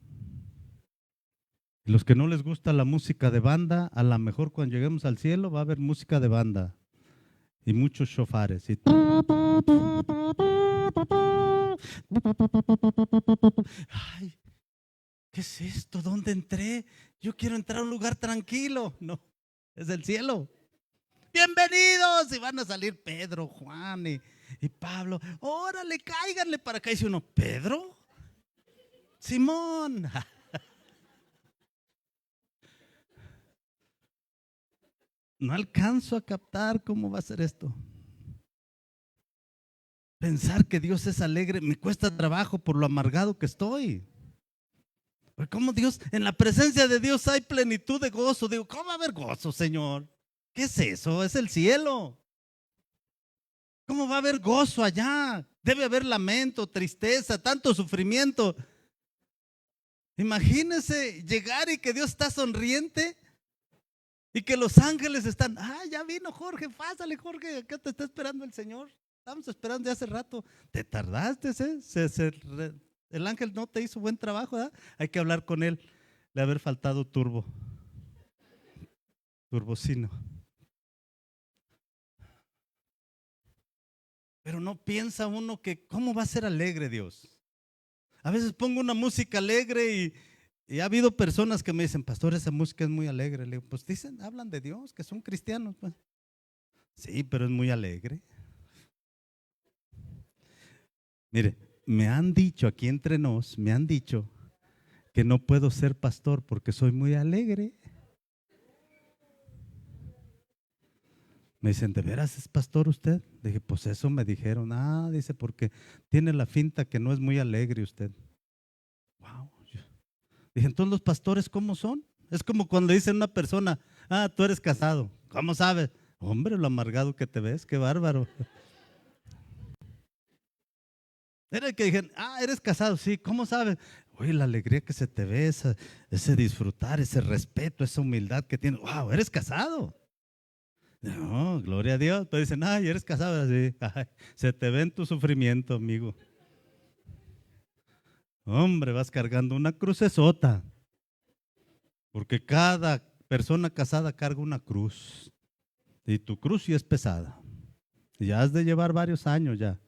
Y los que no les gusta la música de banda, a lo mejor cuando lleguemos al cielo va a haber música de banda y muchos shofares. Y ay, ¿qué es esto? ¿Dónde entré? Yo quiero entrar a un lugar tranquilo. No, es el cielo. Bienvenidos, y van a salir Pedro, Juan y Pablo. Órale, cáiganle para acá. Dice uno, ¿Pedro? Simón. No alcanzo a captar cómo va a ser esto. Pensar que Dios es alegre me cuesta trabajo por lo amargado que estoy. ¿Cómo Dios? En la presencia de Dios hay plenitud de gozo. Digo, ¿cómo va a haber gozo, Señor? ¿Qué es eso? Es el cielo. ¿Cómo va a haber gozo allá? Debe haber lamento, tristeza, tanto sufrimiento. Imagínense llegar y que Dios está sonriente y que los ángeles están, ya vino Jorge, pásale Jorge, acá te está esperando el Señor. Estamos esperando de hace rato. Te tardaste, el ángel no te hizo buen trabajo, ¿verdad? Hay que hablar con él. Le haber faltado turbocino. Pero no piensa uno que cómo va a ser alegre Dios. A veces pongo una música alegre y ha habido personas que me dicen, pastor, esa música es muy alegre. Le digo, pues dicen, hablan de Dios, que son cristianos. Pues. Sí, pero es muy alegre. Mire, me han dicho aquí entre nos, me han dicho que no puedo ser pastor porque soy muy alegre. Me dicen, ¿de veras es pastor usted? Dije, pues eso me dijeron. Dice, porque tiene la finta que no es muy alegre usted. Wow. Dije, entonces los pastores, ¿cómo son? Es como cuando dicen a una persona, tú eres casado. ¿Cómo sabes? Hombre, lo amargado que te ves, qué bárbaro. Era el que dijeron, eres casado, sí, ¿cómo sabes? Oye, la alegría que se te ve, ese disfrutar, ese respeto, esa humildad que tienes. Wow, eres casado. No, gloria a Dios. Pero dicen, eres casado así. Se te ve en tu sufrimiento, amigo. Hombre, vas cargando una crucesota. Porque cada persona casada carga una cruz. Y tu cruz sí es pesada. Y ya has de llevar varios años ya.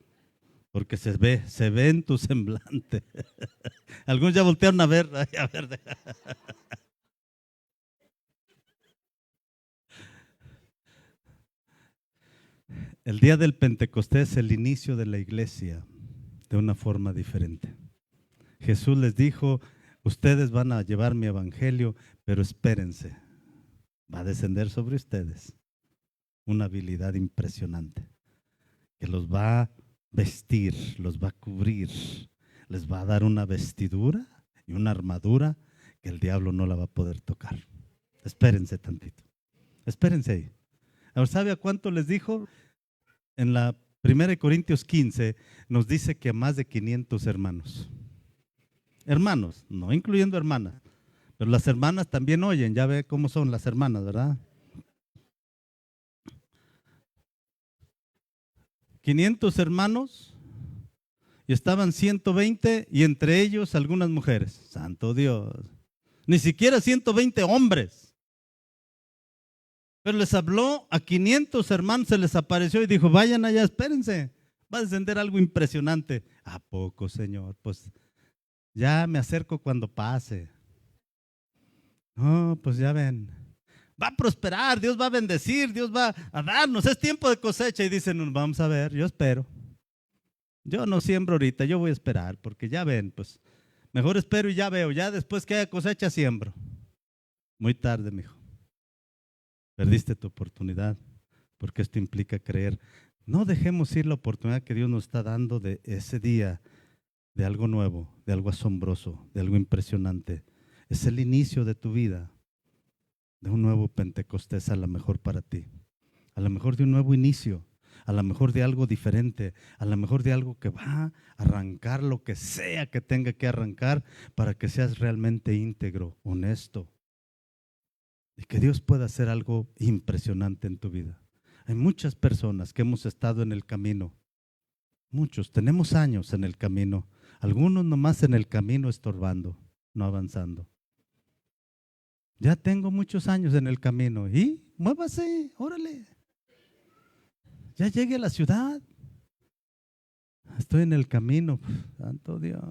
Porque se ve en tu semblante. Algunos ya voltearon a ver. El día del Pentecostés es el inicio de la iglesia de una forma diferente. Jesús les dijo, ustedes van a llevar mi evangelio, pero espérense, va a descender sobre ustedes una habilidad impresionante que los va a vestir, los va a cubrir, les va a dar una vestidura y una armadura que el diablo no la va a poder tocar. Espérense tantito, espérense ahí. Ahora, ¿sabe a cuánto les dijo? En la 1 Corintios 15 nos dice que a más de 500 hermanos. Hermanos, no incluyendo hermanas. Pero las hermanas también oyen, ya ve cómo son las hermanas, ¿verdad? 500 hermanos y estaban 120 y entre ellos algunas mujeres. Santo Dios. Ni siquiera 120 hombres. Pero les habló a 500 hermanos, se les apareció y dijo, vayan allá, espérense. Va a descender algo impresionante. ¿A poco, Señor? Pues ya me acerco cuando pase. No, pues ya ven. Va a prosperar, Dios va a bendecir, Dios va a darnos. Es tiempo de cosecha y dicen, vamos a ver, yo espero. Yo no siembro ahorita, yo voy a esperar, porque ya ven, pues mejor espero y ya veo. Ya después que haya cosecha, siembro. Muy tarde, mijo. Perdiste tu oportunidad, porque esto implica creer. No dejemos ir la oportunidad que Dios nos está dando de ese día, de algo nuevo, de algo asombroso, de algo impresionante. Es el inicio de tu vida, de un nuevo Pentecostés, a lo mejor para ti, a lo mejor de un nuevo inicio, a lo mejor de algo diferente, a lo mejor de algo que va a arrancar lo que sea que tenga que arrancar para que seas realmente íntegro, honesto, y que Dios pueda hacer algo impresionante en tu vida. Hay muchas personas que hemos estado en el camino, muchos, tenemos años en el camino, algunos nomás en el camino estorbando, no avanzando. Ya tengo muchos años en el camino y muévase, órale. Ya llegué a la ciudad. Estoy en el camino, santo Dios.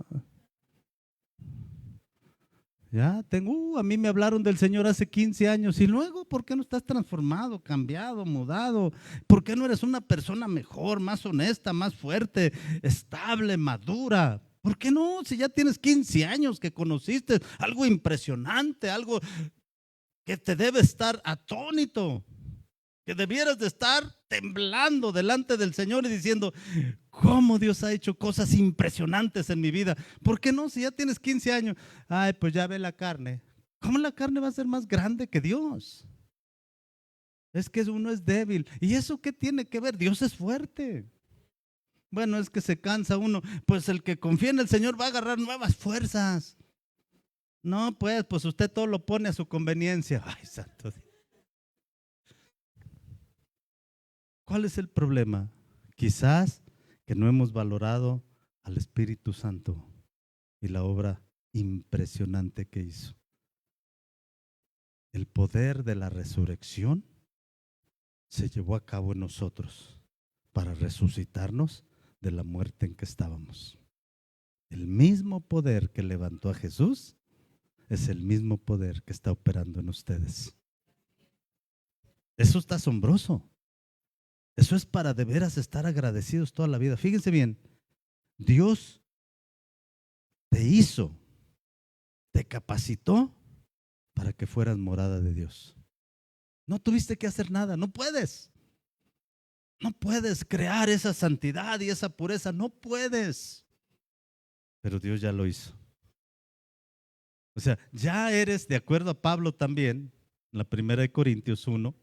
Ya tengo, a mí me hablaron del Señor hace 15 años y luego, ¿por qué no estás transformado, cambiado, mudado? ¿Por qué no eres una persona mejor, más honesta, más fuerte, estable, madura? ¿Por qué no? Si ya tienes 15 años que conociste algo impresionante, algo que te debe estar atónito, que debieras de estar temblando delante del Señor y diciendo, ¿cómo Dios ha hecho cosas impresionantes en mi vida? ¿Por qué no? Si ya tienes 15 años, ay, pues ya ve la carne. ¿Cómo la carne va a ser más grande que Dios? Es que uno es débil. ¿Y eso qué tiene que ver? Dios es fuerte. Bueno, es que se cansa uno. Pues el que confía en el Señor va a agarrar nuevas fuerzas. No, pues usted todo lo pone a su conveniencia. Ay, santo Dios. ¿Cuál es el problema? Quizás que no hemos valorado al Espíritu Santo y la obra impresionante que hizo. El poder de la resurrección se llevó a cabo en nosotros para resucitarnos de la muerte en que estábamos. El mismo poder que levantó a Jesús es el mismo poder que está operando en ustedes. Eso está asombroso. Eso es para de veras estar agradecidos toda la vida. Fíjense bien, Dios te hizo, te capacitó para que fueras morada de Dios. No tuviste que hacer nada, no puedes. No puedes crear esa santidad y esa pureza, no puedes. Pero Dios ya lo hizo. O sea, ya eres, de acuerdo a Pablo también, en la primera de Corintios 1,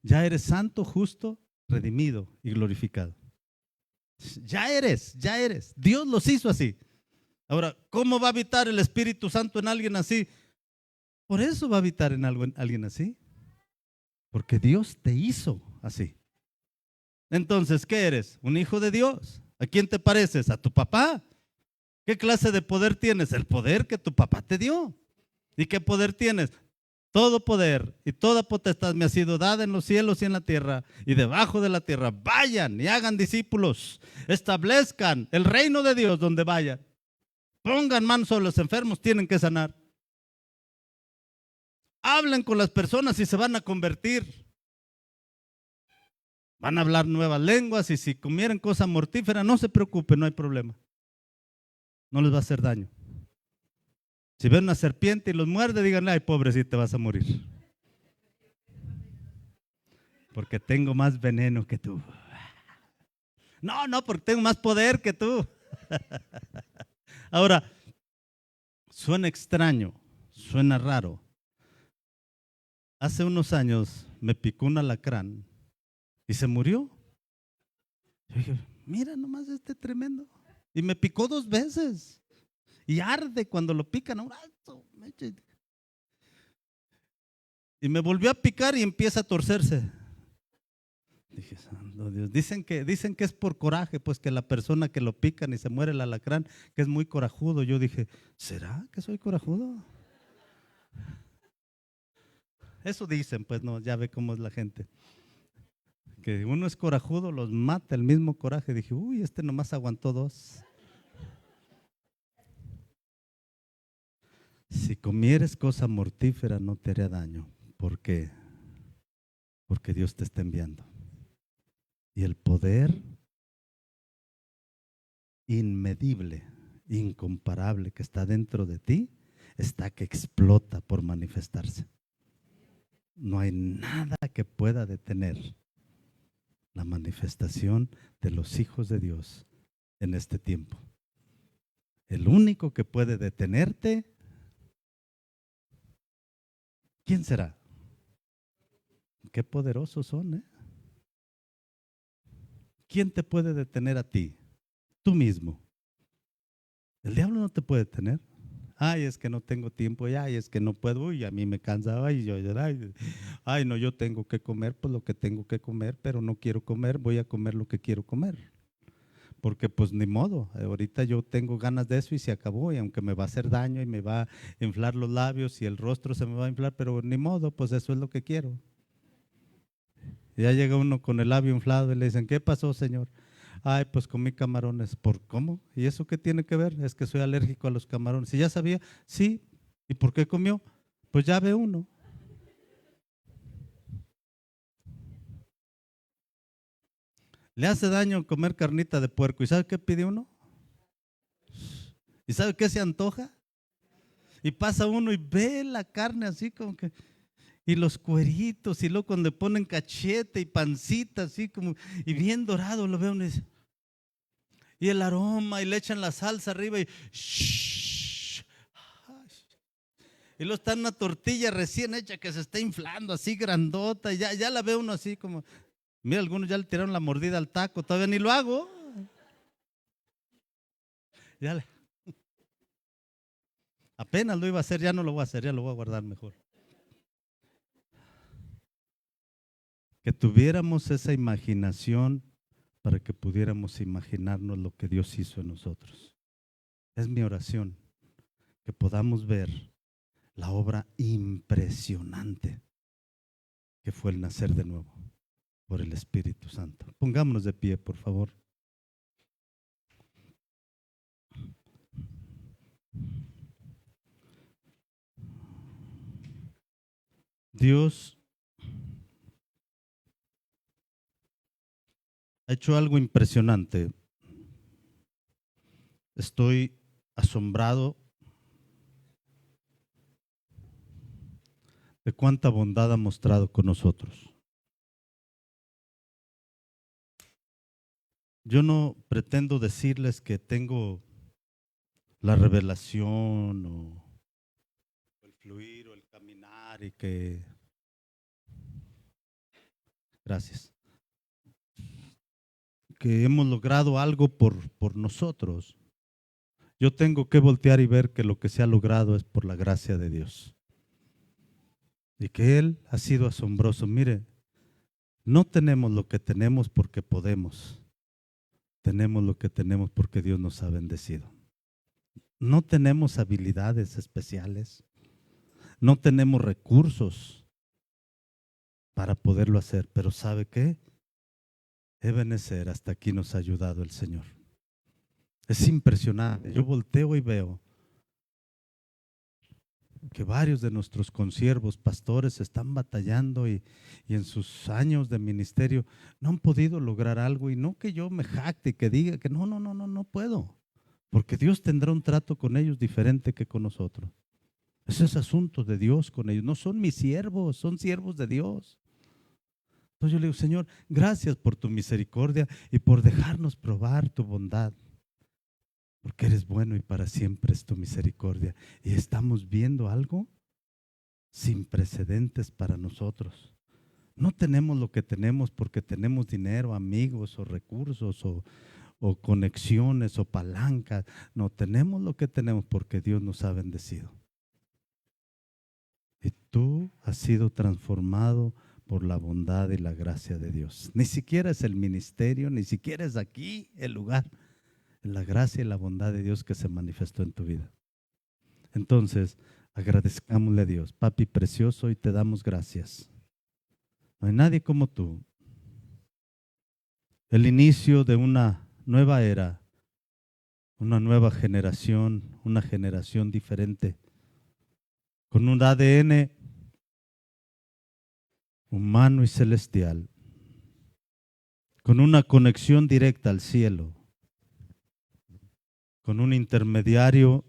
ya eres santo, justo, redimido y glorificado. Ya eres. Dios los hizo así. Ahora, ¿cómo va a habitar el Espíritu Santo en alguien así? Por eso va a habitar en alguien así. Porque Dios te hizo así. Entonces, ¿qué eres? Un hijo de Dios. ¿A quién te pareces? ¿A tu papá? ¿Qué clase de poder tienes? El poder que tu papá te dio. ¿Y qué poder tienes? Todo poder y toda potestad me ha sido dada en los cielos y en la tierra y debajo de la tierra. Vayan y hagan discípulos. Establezcan el reino de Dios donde vayan. Pongan manos sobre los enfermos, tienen que sanar. Hablen con las personas y se van a convertir. Van a hablar nuevas lenguas y si comieran cosa mortífera, no se preocupen, no hay problema. No les va a hacer daño. Si ven una serpiente y los muerde, díganle, ay, pobrecito, te vas a morir. Porque tengo más veneno que tú. No, porque tengo más poder que tú. Ahora, suena extraño, suena raro. Hace unos años me picó un alacrán y se murió. Yo dije, mira nomás este tremendo. Y me picó 2 veces. Y arde cuando lo pican a un alto. Y me volvió a picar y empieza a torcerse. Dije, santo Dios. Dicen que es por coraje, pues que la persona que lo pican y se muere el alacrán, que es muy corajudo. Yo dije, ¿será que soy corajudo? Eso dicen, pues no, ya ve cómo es la gente. Que uno es corajudo, los mata el mismo coraje. Dije, uy, este nomás aguantó 2. Si comieres cosa mortífera no te hará daño. ¿Por qué? Porque Dios te está enviando. Y el poder inmedible, incomparable que está dentro de ti, está que explota por manifestarse. No hay nada que pueda detener la manifestación de los hijos de Dios en este tiempo. El único que puede detenerte, ¿quién será? Qué poderosos son, ¿eh? ¿Quién te puede detener a ti? Tú mismo. El diablo no te puede detener. Ay, es que no tengo tiempo, ay, es que no puedo, uy, a mí me cansa, ay, no, yo tengo que comer, pues lo que tengo que comer, pero no quiero comer, voy a comer lo que quiero comer. Porque pues ni modo, ahorita yo tengo ganas de eso y se acabó, y aunque me va a hacer daño y me va a inflar los labios y el rostro se me va a inflar, pero ni modo, pues eso es lo que quiero. Y ya llega uno con el labio inflado y le dicen, ¿qué pasó, señor? Ay, pues comí camarones. ¿Por cómo? ¿Y eso qué tiene que ver? Es que soy alérgico a los camarones. ¿Y ya sabía? Sí. ¿Y por qué comió? Pues ya ve uno. Le hace daño comer carnita de puerco. ¿Y sabe qué pide uno? ¿Y sabe qué se antoja? Y pasa uno y ve la carne así como que, y los cueritos, y luego cuando le ponen cachete y pancita así como, y bien dorado, lo veo uno y dice, y el aroma, y le echan la salsa arriba y shh, y luego está una tortilla recién hecha que se está inflando así grandota, y ya la ve uno así como, mira, algunos ya le tiraron la mordida al taco, todavía ni lo hago. Ya apenas lo iba a hacer, ya no lo voy a hacer, ya lo voy a guardar mejor. Que tuviéramos esa imaginación para que pudiéramos imaginarnos lo que Dios hizo en nosotros. Es mi oración, que podamos ver la obra impresionante que fue el nacer de nuevo por el Espíritu Santo. Pongámonos de pie, por favor. Dios ha hecho algo impresionante. Estoy asombrado de cuánta bondad ha mostrado con nosotros. Yo no pretendo decirles que tengo la revelación o el fluir o el caminar y que, gracias, que hemos logrado algo por nosotros. Yo tengo que voltear y ver que lo que se ha logrado es por la gracia de Dios. Y que Él ha sido asombroso. Mire, no tenemos lo que tenemos porque podemos. Tenemos lo que tenemos porque Dios nos ha bendecido. No tenemos habilidades especiales. No tenemos recursos para poderlo hacer. Pero ¿sabe qué? Ebenezer, hasta aquí nos ha ayudado el Señor. Es impresionante. Yo volteo y veo que varios de nuestros consiervos, pastores, están batallando y en sus años de ministerio no han podido lograr algo. Y no que yo me jacte y que diga que no puedo. Porque Dios tendrá un trato con ellos diferente que con nosotros. Ese es asunto de Dios con ellos. No son mis siervos, son siervos de Dios. Entonces yo le digo, Señor, gracias por tu misericordia y por dejarnos probar tu bondad. Porque eres bueno y para siempre es tu misericordia. Y estamos viendo algo sin precedentes para nosotros. No tenemos lo que tenemos porque tenemos dinero, amigos o recursos o conexiones o palancas. No, tenemos lo que tenemos porque Dios nos ha bendecido. Y tú has sido transformado por la bondad y la gracia de Dios. Ni siquiera es el ministerio, ni siquiera es aquí el lugar. La gracia y la bondad de Dios que se manifestó en tu vida. Entonces, agradezcámosle a Dios. Papi precioso, y te damos gracias. No hay nadie como tú. el inicio de una nueva era, una nueva generación, una generación diferente, con un ADN humano y celestial, con una conexión directa al cielo, con un intermediario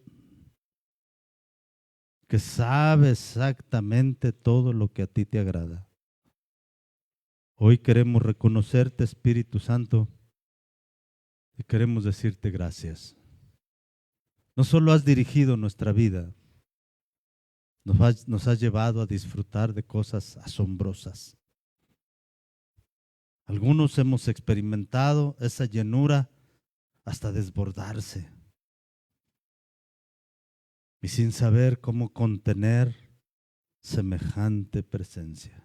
que sabe exactamente todo lo que a ti te agrada. Hoy queremos reconocerte, Espíritu Santo, y queremos decirte gracias. No solo has dirigido nuestra vida, nos has llevado a disfrutar de cosas asombrosas. Algunos hemos experimentado esa llenura hasta desbordarse y sin saber cómo contener semejante presencia.